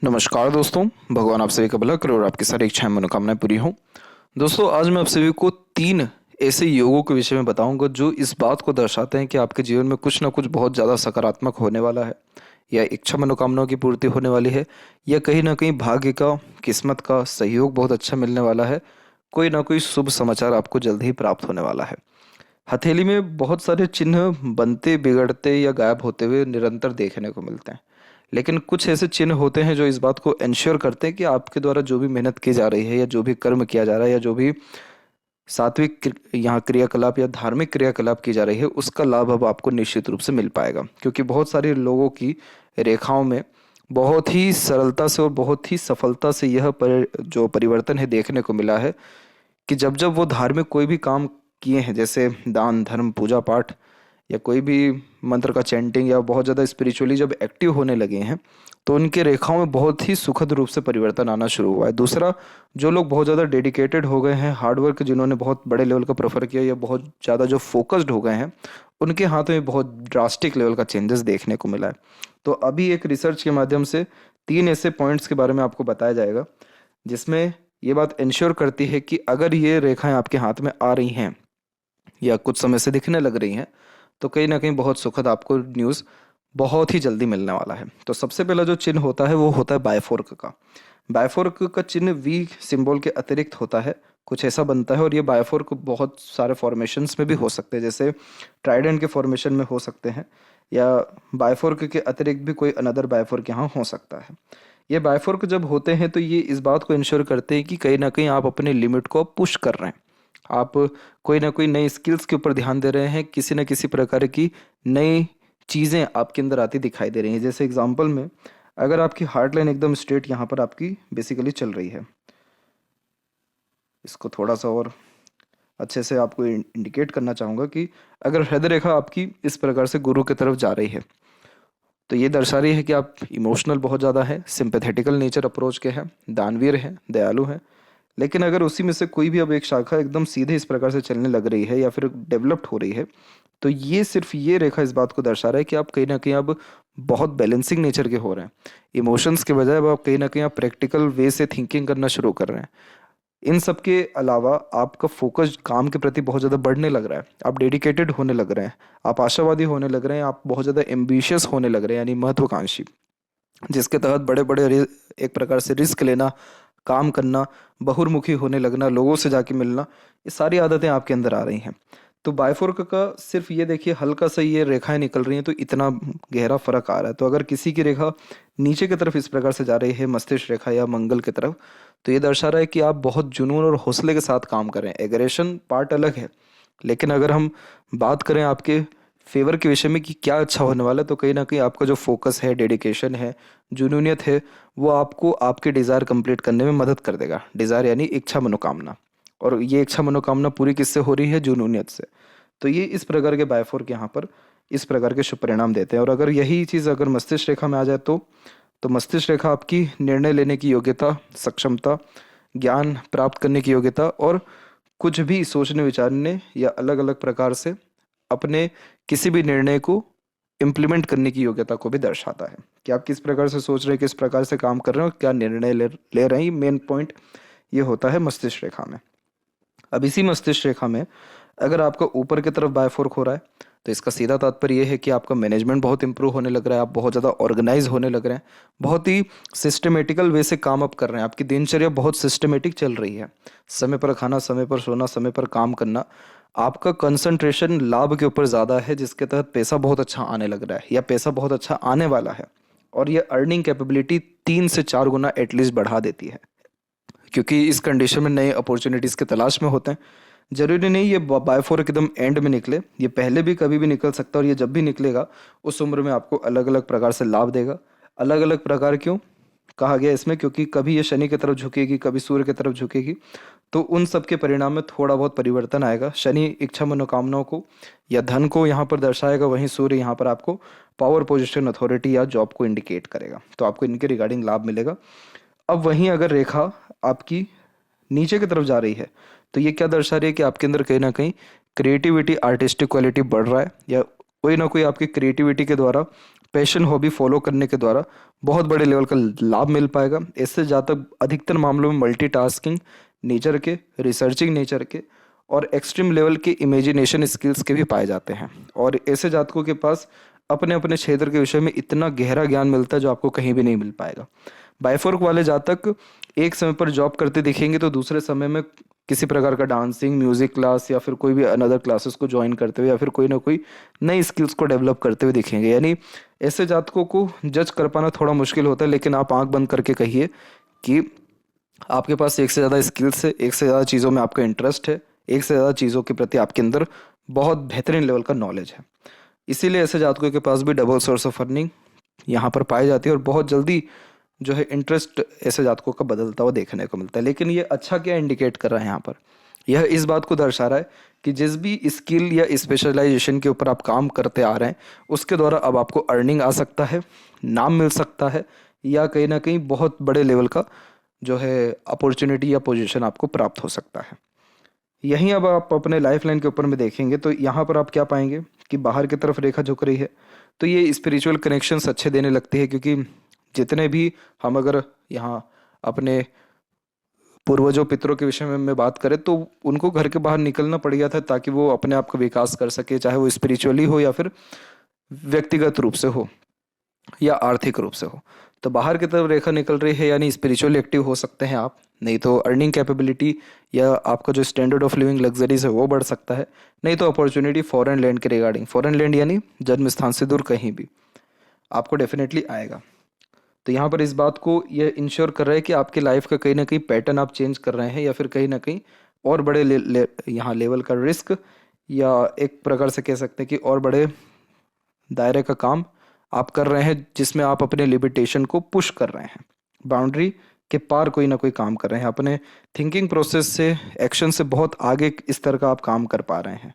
नमस्कार दोस्तों। भगवान आप सभी का भला करे और आपकी सारी इच्छाएं मनोकामनाएं पूरी हों। दोस्तों, आज मैं आप सभी को 3 ऐसे योगों के विषय में बताऊंगा जो इस बात को दर्शाते हैं कि आपके जीवन में कुछ ना कुछ बहुत ज़्यादा सकारात्मक होने वाला है, या इच्छा मनोकामनाओं की पूर्ति होने वाली है, या कहीं ना कहीं भाग्य का, किस्मत का सहयोग बहुत अच्छा मिलने वाला है। कोई ना कोई शुभ समाचार आपको जल्द ही प्राप्त होने वाला है। हथेली में बहुत सारे चिन्ह बनते, बिगड़ते या गायब होते हुए निरंतर देखने को मिलते हैं, लेकिन कुछ ऐसे चिन्ह होते हैं जो इस बात को इंश्योर करते हैं कि आपके द्वारा जो भी मेहनत की जा रही है, या जो भी कर्म किया जा रहा है, या जो भी सात्विक यहाँ क्रियाकलाप या धार्मिक क्रियाकलाप की जा रही है, उसका लाभ अब आपको निश्चित रूप से मिल पाएगा। क्योंकि बहुत सारे लोगों की रेखाओं में बहुत ही सरलता से और बहुत ही सफलता से जो परिवर्तन है देखने को मिला है कि जब जब वो धार्मिक कोई भी काम किए हैं, जैसे दान धर्म पूजा पाठ या कोई भी मंत्र का चैंटिंग, या बहुत ज़्यादा स्पिरिचुअली जब एक्टिव होने लगे हैं, तो उनके रेखाओं में बहुत ही सुखद रूप से परिवर्तन आना शुरू हुआ है। दूसरा, जो लोग बहुत ज़्यादा डेडिकेटेड हो गए हैं, हार्डवर्क जिन्होंने बहुत बड़े लेवल का प्रेफर किया, या बहुत ज़्यादा जो फोकस्ड हो गए हैं, उनके हाथ में बहुत ड्रास्टिक लेवल का चेंजेस देखने को मिला है। तो अभी एक रिसर्च के माध्यम से 3 ऐसे पॉइंट्स के बारे में आपको बताया जाएगा जिसमें ये बात इंश्योर करती है कि अगर ये रेखाएं आपके हाथ में आ रही हैं या कुछ समय से दिखने लग रही हैं, तो कहीं ना कहीं बहुत सुखद आपको न्यूज़ बहुत ही जल्दी मिलने वाला है। तो सबसे पहला जो चिन्ह होता है वो होता है बायफोर्क का। बायफोर्क का चिन्ह वी सिंबल के अतिरिक्त होता है, कुछ ऐसा बनता है। और ये बायफोर्क बहुत सारे फॉर्मेशंस में भी हो सकते हैं, जैसे ट्राइडेंट के फॉर्मेशन में हो सकते हैं, या बायफोर्क के अतिरिक्त भी कोई अनदर बायफोर्क यहाँ हो सकता है। ये बायफोर्क जब होते हैं तो ये इस बात को इंश्योर करते हैं कि कहीं ना कहीं आप अपने लिमिट को पुश कर रहे हैं, आप कोई ना कोई नई स्किल्स के ऊपर ध्यान दे रहे हैं, किसी न किसी प्रकार की नई चीज़ें आपके अंदर आती दिखाई दे रही हैं। जैसे एग्जांपल में, अगर आपकी हार्ट लाइन एकदम स्ट्रेट यहाँ पर आपकी बेसिकली चल रही है, इसको थोड़ा सा और अच्छे से आपको इंडिकेट करना चाहूँगा कि अगर हृदय रेखा आपकी इस प्रकार से गुरु की तरफ जा रही है, तो ये दर्शा रही है कि आप इमोशनल बहुत ज़्यादा है, सिंपैथेटिकल नेचर अप्रोच के हैं, दानवीर हैं, दयालु हैं। लेकिन अगर उसी में से कोई भी अब एक शाखा एकदम सीधे इस प्रकार से चलने लग रही है या फिर डेवलप्ड हो रही है, तो ये सिर्फ ये रेखा इस बात को दर्शा रहा है कि आप कहीं ना कहीं अब बहुत बैलेंसिंग नेचर के हो रहे हैं। इमोशंस के बजाय अब आप कहीं ना कहीं आप प्रैक्टिकल वे से थिंकिंग करना शुरू कर रहे हैं। इन सब के अलावा आपका फोकस काम के प्रति बहुत ज़्यादा बढ़ने लग रहा है, आप डेडिकेटेड होने लग रहे हैं, आप आशावादी होने लग रहे हैं, आप बहुत ज़्यादा एम्बिशियस होने लग रहे हैं, यानी महत्वाकांक्षी, जिसके तहत बड़े बड़े एक प्रकार से रिस्क लेना, काम करना, बहुर्मुखी होने लगना, लोगों से जाके मिलना, ये सारी आदतें आपके अंदर आ रही हैं। तो बायफोर्क का सिर्फ ये देखिए, हल्का सा ये रेखाएं निकल रही हैं तो इतना गहरा फर्क आ रहा है। तो अगर किसी की रेखा नीचे की तरफ इस प्रकार से जा रही है, मस्तिष्क रेखा या मंगल की तरफ, तो ये दर्शा रहा है कि आप बहुत जुनून और हौसले के साथ काम कर रहे हैं। एग्रेशन पार्ट अलग है, लेकिन अगर हम बात करें आपके फेवर के विषय में कि क्या अच्छा होने वाला है, तो कहीं ना कहीं आपका जो फोकस है, डेडिकेशन है, जुनूनियत है, वो आपको आपके डिज़ायर कंप्लीट करने में मदद कर देगा। डिज़ायर यानी इच्छा मनोकामना, और ये इच्छा मनोकामना पूरी किससे हो रही है? जुनूनियत से। तो ये इस प्रकार के बायफोर्क यहाँ पर इस प्रकार के शुभ परिणाम देते हैं। और अगर यही चीज़ अगर मस्तिष्क रेखा में आ जाए, तो मस्तिष्क रेखा आपकी निर्णय लेने की योग्यता, सक्षमता, ज्ञान प्राप्त करने की योग्यता, और कुछ भी सोचने विचारने या अलग अलग प्रकार से अपने किसी भी निर्णय को इम्प्लीमेंट करने की योग्यता को भी दर्शाता है कि आप किस प्रकार से सोच रहे हैं, किस प्रकार से काम कर रहे हैं और क्या निर्णय ले रहे हैं। मेन पॉइंट ये होता है मस्तिष्क रेखा में। अब इसी मस्तिष्क रेखा में अगर आपका ऊपर की तरफ बायफोर्क हो रहा है, तो इसका सीधा तात्पर्य यह है कि आपका मैनेजमेंट बहुत इंप्रूव होने लग रहा है, आप बहुत ज़्यादा ऑर्गेनाइज होने लग रहे हैं, बहुत ही सिस्टमेटिकल वे से काम अप कर रहे हैं, आपकी दिनचर्या बहुत सिस्टमेटिक चल रही है, समय पर खाना, समय पर सोना, समय पर काम करना, आपका कंसंट्रेशन लाभ के ऊपर ज़्यादा है, जिसके तहत पैसा बहुत अच्छा आने लग रहा है या पैसा बहुत अच्छा आने वाला है। और ये अर्निंग कैपेबिलिटी 3 से 4 गुना एटलीस्ट बढ़ा देती है, क्योंकि इस कंडीशन में नए अपॉर्चुनिटीज़ की तलाश में होते हैं। जरूरी नहीं ये बायफोर्क एकदम एंड में निकले, ये पहले भी कभी भी निकल सकता है, और ये जब भी निकलेगा उस उम्र में आपको अलग अलग प्रकार से लाभ देगा। अलग अलग प्रकार क्यों कहा गया इसमें? क्योंकि कभी ये शनि की तरफ झुकेगी, कभी सूर्य की तरफ झुकेगी, तो उन सब के परिणाम में थोड़ा बहुत परिवर्तन आएगा। शनि इच्छा मनोकामनाओं को या धन को यहाँ पर दर्शाएगा, वहीं सूर्य यहाँ पर आपको पावर, पोजिशन, अथॉरिटी या जॉब को इंडिकेट करेगा, तो आपको इनके रिगार्डिंग लाभ मिलेगा। अब वहीं अगर रेखा आपकी नीचे की तरफ जा रही है, तो ये क्या दर्शा रही है कि आपके अंदर कहीं ना कहीं क्रिएटिविटी, आर्टिस्टिक क्वालिटी बढ़ रहा है, या कोई ना कोई आपकी क्रिएटिविटी के द्वारा पैशन हॉबी फॉलो करने के द्वारा बहुत बड़े लेवल का लाभ मिल पाएगा। इससे जहाँ तक अधिकतर मामलों में मल्टीटास्किंग नेचर के, रिसर्चिंग नेचर के और एक्सट्रीम लेवल के इमेजिनेशन स्किल्स के भी पाए जाते हैं। और ऐसे जातकों के पास अपने अपने क्षेत्र के विषय में इतना गहरा ज्ञान मिलता है जो आपको कहीं भी नहीं मिल पाएगा। बायफोर्क वाले जातक एक समय पर जॉब करते दिखेंगे तो दूसरे समय में किसी प्रकार का डांसिंग, म्यूजिक क्लास या फिर कोई भी अनदर क्लासेस को ज्वाइन करते हुए या फिर कोई ना कोई नई स्किल्स को डेवलप करते हुए दिखेंगे। यानी ऐसे जातकों को जज कर पाना थोड़ा मुश्किल होता है, लेकिन आप आंख बंद करके कहिए कि आपके पास एक से ज़्यादा स्किल्स है, एक से ज़्यादा चीज़ों में आपका इंटरेस्ट है, एक से ज़्यादा चीज़ों के प्रति आपके अंदर बहुत बेहतरीन लेवल का नॉलेज है। इसीलिए ऐसे जातकों के पास भी डबल सोर्स ऑफ अर्निंग यहाँ पर पाई जाती है और बहुत जल्दी जो है इंटरेस्ट ऐसे जातकों का बदलता हुआ देखने को मिलता है। लेकिन ये अच्छा क्या इंडिकेट कर रहा है यहाँ पर? यह इस बात को दर्शा रहा है कि जिस भी स्किल या स्पेशलाइजेशन के ऊपर आप काम करते आ रहे हैं उसके द्वारा अब आपको अर्निंग आ सकता है, नाम मिल सकता है, या कहीं ना कहीं बहुत बड़े लेवल का जो है अपॉर्चुनिटी या पोजीशन आपको प्राप्त हो सकता है। यहीं अब आप अपने लाइफ लाइन के ऊपर में देखेंगे तो यहाँ पर आप क्या पाएंगे कि बाहर की तरफ रेखा झुक रही है, तो ये स्पिरिचुअल कनेक्शंस अच्छे देने लगते हैं। क्योंकि जितने भी हम अगर यहाँ अपने पूर्वजों पितरों के विषय में बात करें तो उनको घर के बाहर निकलना पड़ गया था ताकि वो अपने आप का विकास कर सके, चाहे वो स्पिरिचुअली हो या फिर व्यक्तिगत रूप से हो या आर्थिक रूप से हो। तो बाहर की तरफ रेखा निकल रही है यानी स्पिरिचुअली एक्टिव हो सकते हैं आप, नहीं तो अर्निंग कैपेबिलिटी या आपका जो स्टैंडर्ड ऑफ लिविंग लग्जरीज है वो बढ़ सकता है, नहीं तो अपॉर्चुनिटी फॉरेन लैंड के रिगार्डिंग, फॉरेन लैंड यानी जन्म स्थान से दूर कहीं भी आपको डेफिनेटली आएगा। तो यहाँ पर इस बात को ये इंश्योर कर रहा है कि आपकी लाइफ का कहीं ना कहीं पैटर्न आप चेंज कर रहे हैं या फिर कहीं ना कहीं और बड़े यहाँ लेवल का रिस्क या एक प्रकार से कह सकते हैं कि और बड़े दायरे का काम आप कर रहे हैं जिसमें आप अपने लिमिटेशन को पुश कर रहे हैं, बाउंड्री के पार कोई ना कोई काम कर रहे हैं, अपने थिंकिंग प्रोसेस से, एक्शन से बहुत आगे इस तरह का आप काम कर पा रहे हैं।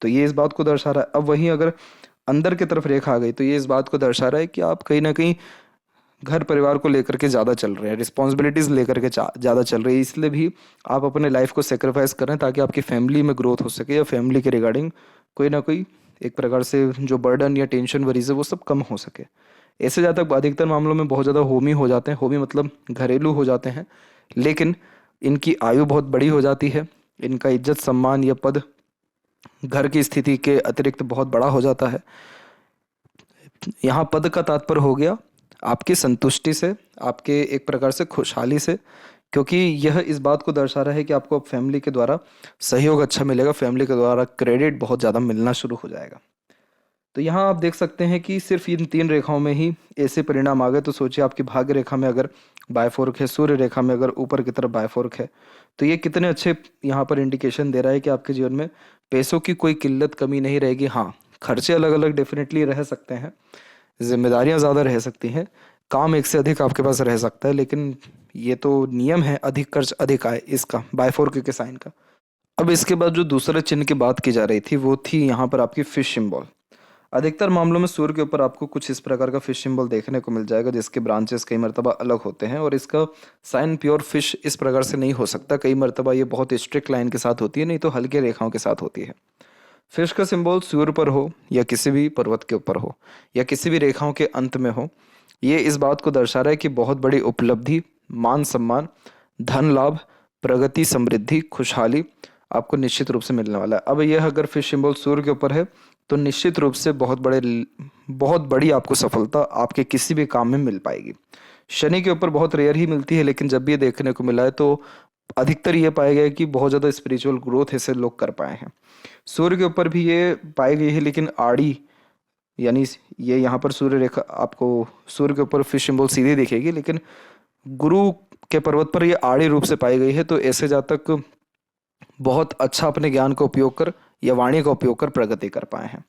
तो ये इस बात को दर्शा रहा है। अब वहीं अगर अंदर की तरफ रेखा आ गई तो ये इस बात को दर्शा रहा है कि आप कहीं ना कहीं घर परिवार को लेकर के ज़्यादा चल रहे हैं, रिस्पॉन्सिबिलिटीज़ लेकर के ज़्यादा चल रही है, इसलिए भी आप अपने लाइफ को सेक्रीफाइस कर रहे हैं ताकि आपकी फैमिली में ग्रोथ हो सके या फैमिली के रिगार्डिंग कोई ना कोई एक प्रकार से जो बर्डन या टेंशन वरीज है वो सब कम हो सके। ऐसे ज़्यादा अधिकतर मामलों में बहुत ज़्यादा होमी हो जाते हैं, होमी मतलब घरेलू हो जाते हैं, लेकिन इनकी आयु बहुत बड़ी हो जाती है, इनका इज्जत सम्मान या पद घर की स्थिति के अतिरिक्त बहुत बड़ा हो जाता है। यहाँ पद का तात्पर्य हो गया आपकी संतुष्टि से, आपके एक प्रकार से खुशहाली से, क्योंकि यह इस बात को दर्शा रहा है कि आपको अब फैमिली के द्वारा सहयोग अच्छा मिलेगा, फैमिली के द्वारा क्रेडिट बहुत ज़्यादा मिलना शुरू हो जाएगा। तो यहाँ आप देख सकते हैं कि सिर्फ इन 3 रेखाओं में ही ऐसे परिणाम आ गए। तो सोचिए आपकी भाग्य रेखा में अगर बायफोर्क है, सूर्य रेखा में अगर ऊपर की तरफ बायफोर्क है, तो ये कितने अच्छे यहाँ पर इंडिकेशन दे रहा है कि आपके जीवन में पैसों की कोई किल्लत कमी नहीं रहेगी। हाँ, खर्चे अलग अलग डेफिनेटली रह सकते हैं, जिम्मेदारियां ज़्यादा रह सकती हैं, काम एक से अधिक आपके पास रह सकता है, लेकिन ये तो नियम है अधिक खर्च अधिक आय इसका, बायफोर्क के साइन का। अब इसके बाद जो दूसरे चिन्ह की बात की जा रही थी वो थी यहाँ पर आपकी फिश सिंबल। अधिकतर मामलों में सूर्य के ऊपर आपको कुछ इस प्रकार का फिश सिंबल देखने को मिल जाएगा जिसके ब्रांचेस कई मरतबा अलग होते हैं और इसका साइन प्योर फिश इस प्रकार से नहीं हो सकता। कई मरतबा ये बहुत स्ट्रिक्ट लाइन के साथ होती है, नहीं तो हल्के रेखाओं के साथ होती है। फिश का सिंबल सूर्य पर हो या किसी भी पर्वत के ऊपर हो या किसी भी रेखाओं के अंत में हो, ये इस बात को दर्शा रहा है कि बहुत बड़ी उपलब्धि, मान सम्मान, धन लाभ, प्रगति, समृद्धि, खुशहाली आपको निश्चित रूप से मिलने वाला है। अब यह अगर फिश सिंबल सूर्य के ऊपर है तो निश्चित रूप से बहुत बड़ी आपको सफलता आपके किसी भी काम में मिल पाएगी। शनि के ऊपर बहुत रेयर ही मिलती है, लेकिन जब भी ये देखने को मिला है तो अधिकतर ये पाया गया है कि बहुत ज़्यादा स्पिरिचुअल ग्रोथ ऐसे लोग कर पाए हैं। सूर्य के ऊपर भी ये पाई गई है, लेकिन आड़ी यानी ये यहाँ पर सूर्य रेखा आपको सूर्य के ऊपर फिश सिंबल सीधी दिखेगी, लेकिन गुरु के पर्वत पर ये आड़ी रूप से पाई गई है। तो ऐसे जातक बहुत अच्छा अपने ज्ञान का उपयोग कर या वाणी का उपयोग कर प्रगति कर पाए हैं।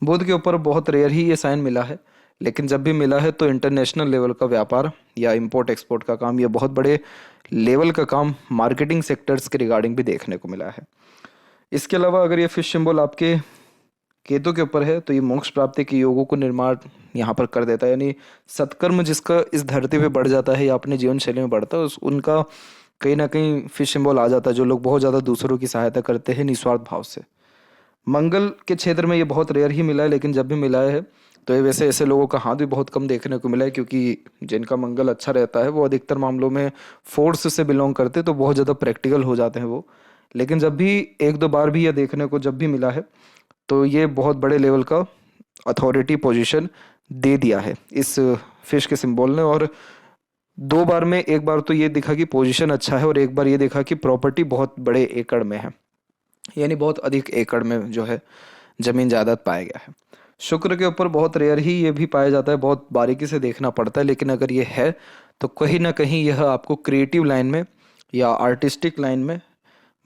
बुध के ऊपर बहुत रेयर ही ये साइन मिला है, लेकिन जब भी मिला है तो इंटरनेशनल लेवल का व्यापार या इंपोर्ट एक्सपोर्ट का काम या बहुत बड़े लेवल का काम मार्केटिंग सेक्टर्स के रिगार्डिंग भी देखने को मिला है। इसके अलावा अगर ये फिश सिंबल आपके केतु के ऊपर है तो ये मोक्ष प्राप्ति के योगों को निर्माण यहाँ पर कर देता है, यानी सत्कर्म जिसका इस धरती पे बढ़ जाता है या अपने जीवन शैली में बढ़ता है उनका कहीं ना कहीं फिश सिंबल आ जाता है, जो लोग बहुत ज़्यादा दूसरों की सहायता करते हैं निस्वार्थ भाव से। मंगल के क्षेत्र में ये बहुत रेयर ही मिला है, लेकिन जब भी मिला है तो ये वैसे ऐसे लोगों का हाथ भी बहुत कम देखने को मिला है, क्योंकि जिनका मंगल अच्छा रहता है वो अधिकतर मामलों में फोर्स से बिलोंग करते, तो बहुत ज़्यादा प्रैक्टिकल हो जाते हैं वो। लेकिन जब भी एक दो बार भी यह देखने को जब भी मिला है, तो ये बहुत बड़े लेवल का अथॉरिटी पोजीशन दे दिया है इस फिश के सिंबल ने। और दो बार में, एक बार तो ये दिखा कि पोजीशन अच्छा है, और एक बार ये देखा कि प्रॉपर्टी बहुत बड़े एकड़ में है, यानी बहुत अधिक एकड़ में जो है जमीन जायदाद पाया गया है। शुक्र के ऊपर बहुत रेयर ही ये भी पाया जाता है, बहुत बारीकी से देखना पड़ता है, लेकिन अगर ये है तो कहीं ना कहीं यह आपको क्रिएटिव लाइन में या आर्टिस्टिक लाइन में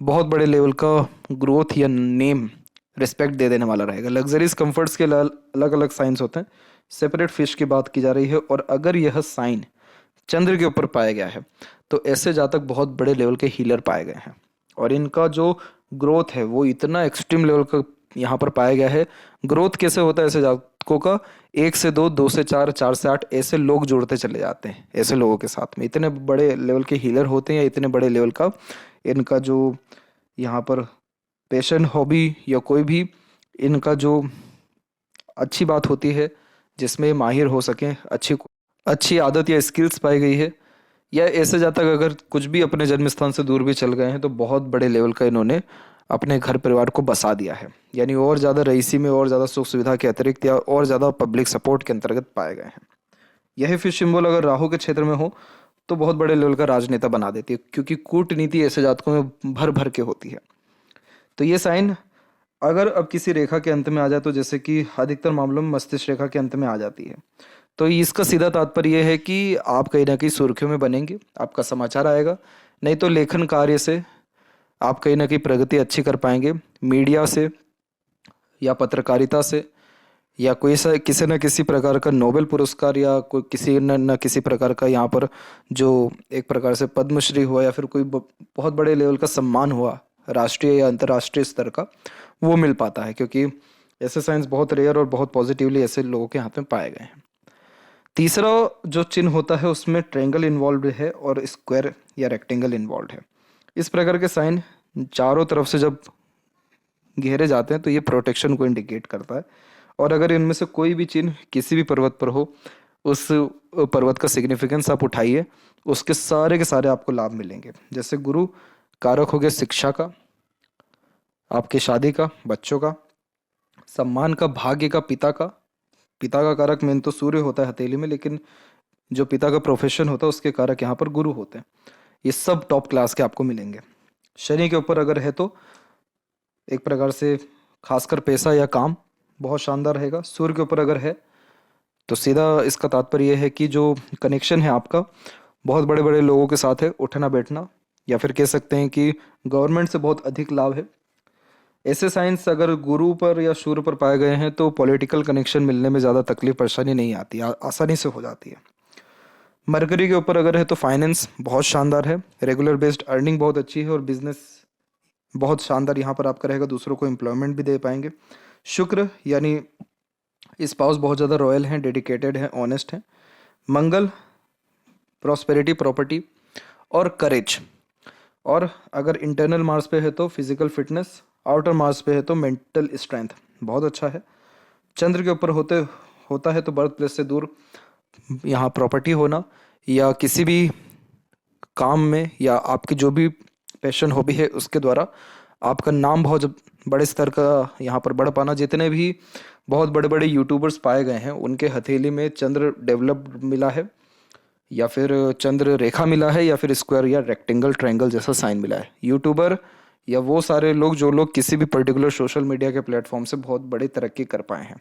बहुत बड़े लेवल का ग्रोथ या नेम रिस्पेक्ट दे देने वाला रहेगा। लग्जरीज कंफर्ट्स के अलग अलग साइंस होते हैं, सेपरेट फिश की बात की जा रही है। और अगर यह साइन चंद्र के ऊपर पाया गया है तो ऐसे जातक बहुत बड़े लेवल के हीलर पाए गए हैं, और इनका जो ग्रोथ है वो इतना एक्सट्रीम लेवल का यहाँ पर पाया गया है। ग्रोथ कैसे होता है ऐसे जातकों का? 1 से 2, 2 से 4, 4 से 8 ऐसे लोग जुड़ते चले जाते हैं। ऐसे लोगों के साथ में इतने बड़े लेवल के हीलर होते हैं, या इतने बड़े लेवल का इनका जो यहाँ पर पैशन, हॉबी या कोई भी इनका जो अच्छी बात होती है जिसमें ये माहिर हो सकें, अच्छी अच्छी आदत या स्किल्स पाई गई है, या ऐसे जातक अगर कुछ भी अपने जन्म स्थान से दूर भी चल गए हैं तो बहुत बड़े लेवल का इन्होंने अपने घर परिवार को बसा दिया है, यानी और ज़्यादा रईसी में और ज़्यादा सुख सुविधा के अतिरिक्त या और ज़्यादा पब्लिक सपोर्ट के अंतर्गत पाए गए हैं। यही फिश सिंबल अगर राहु के क्षेत्र में हो तो बहुत बड़े लेवल का राजनेता बना देती है, क्योंकि कूटनीति ऐसे जातकों में भर भर के होती है। तो ये साइन अगर अब किसी रेखा के अंत में आ जाए, तो जैसे कि अधिकतर मामलों में मस्तिष्क रेखा के अंत में आ जाती है, तो इसका सीधा तात्पर्य यह है कि आप कहीं ना कहीं सुर्खियों में बनेंगे, आपका समाचार आएगा। नहीं तो लेखन कार्य से आप कहीं ना कहीं प्रगति अच्छी कर पाएंगे, मीडिया से या पत्रकारिता से, या कोई सा किसी न किसी प्रकार का नोबेल पुरस्कार, या कोई किसी न किसी प्रकार का यहाँ पर जो एक प्रकार से पद्मश्री हुआ, या फिर कोई बहुत बड़े लेवल का सम्मान हुआ राष्ट्रीय या अंतर्राष्ट्रीय स्तर का, वो मिल पाता है, क्योंकि ऐसे साइंस बहुत रेयर और बहुत पॉजिटिवली ऐसे लोगों के हाथ में पाए गए हैं। तीसरा जो चिन्ह होता है उसमें ट्रायंगल इन्वॉल्व है और स्क्वायर या रेक्टेंगल इन्वॉल्व है। इस प्रकार के साइन चारों तरफ से जब घेरे जाते हैं तो ये प्रोटेक्शन को इंडिकेट करता है। और अगर इनमें से कोई भी चिन्ह किसी भी पर्वत पर हो, उस पर्वत का सिग्निफिकेंस आप उठाइए, उसके सारे के सारे आपको लाभ मिलेंगे। जैसे गुरु कारक हो गया शिक्षा का, आपके शादी का, बच्चों का, सम्मान का, भाग्य का, पिता का कारक मेन तो सूर्य होता है हथेली में, लेकिन जो पिता का प्रोफेशन होता है उसके कारक यहाँ पर गुरु होते हैं। ये सब टॉप क्लास के आपको मिलेंगे। शनि के ऊपर अगर है तो एक प्रकार से खासकर पैसा या काम बहुत शानदार रहेगा। सूर्य के ऊपर अगर है तो सीधा इसका तात्पर्य यह है कि जो कनेक्शन है आपका बहुत बड़े बड़े लोगों के साथ है, उठना बैठना, या फिर कह सकते हैं कि गवर्नमेंट से बहुत अधिक लाभ है। ऐसे साइंस अगर गुरु पर या सूर्य पर पाए गए हैं तो पॉलिटिकल कनेक्शन मिलने में ज़्यादा तकलीफ परेशानी नहीं आती, आसानी से हो जाती है। मरकरी के ऊपर अगर है तो फाइनेंस बहुत शानदार है, रेगुलर बेस्ड अर्निंग बहुत अच्छी है, और बिजनेस बहुत शानदार यहाँ पर आपका रहेगा, दूसरों को एम्प्लॉयमेंट भी दे पाएंगे। शुक्र यानी स्पाउस बहुत ज़्यादा रॉयल हैं, डेडिकेटेड हैं, ऑनेस्ट हैं। मंगल प्रॉस्पेरिटी, प्रॉपर्टी और करेज। और अगर इंटरनल मार्स पे है तो फिजिकल फिटनेस, आउटर मार्स पे है तो मेंटल स्ट्रेंथ बहुत अच्छा है। चंद्र के ऊपर होता है तो बर्थ प्लेस से दूर यहाँ प्रॉपर्टी होना, या किसी भी काम में या आपकी जो भी पैशन हॉबी है उसके द्वारा आपका नाम बहुत बड़े स्तर का यहाँ पर बढ़ पाना। जितने भी बहुत बड़े बड़े यूट्यूबर्स पाए गए हैं उनके हथेली में चंद्र डेवलप मिला है, या फिर चंद्र रेखा मिला है, या फिर स्क्वायर या रेक्टेंगल ट्रायंगल जैसा साइन मिला है। यूट्यूबर या वो सारे लोग जो लोग किसी भी पर्टिकुलर सोशल मीडिया के प्लेटफॉर्म से बहुत बड़ी तरक्की कर पाए हैं।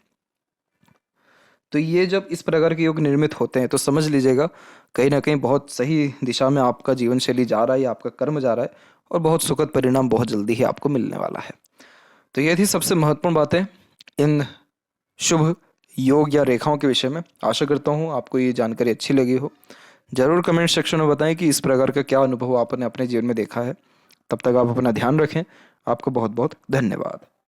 तो ये जब इस प्रकार के योग निर्मित होते हैं तो समझ लीजिएगा कहीं ना कहीं बहुत सही दिशा में आपका जीवन शैली जा रहा है, या आपका कर्म जा रहा है, और बहुत सुखद परिणाम बहुत जल्दी ही आपको मिलने वाला है। तो ये थी सबसे महत्वपूर्ण बातें इन शुभ योग या रेखाओं के विषय में। आशा करता हूँ आपको ये जानकारी अच्छी लगी हो। जरूर कमेंट सेक्शन में बताएं कि इस प्रकार का क्या अनुभव आपने अपने जीवन में देखा है। तब तक आप अपना ध्यान रखें। आपको बहुत बहुत धन्यवाद।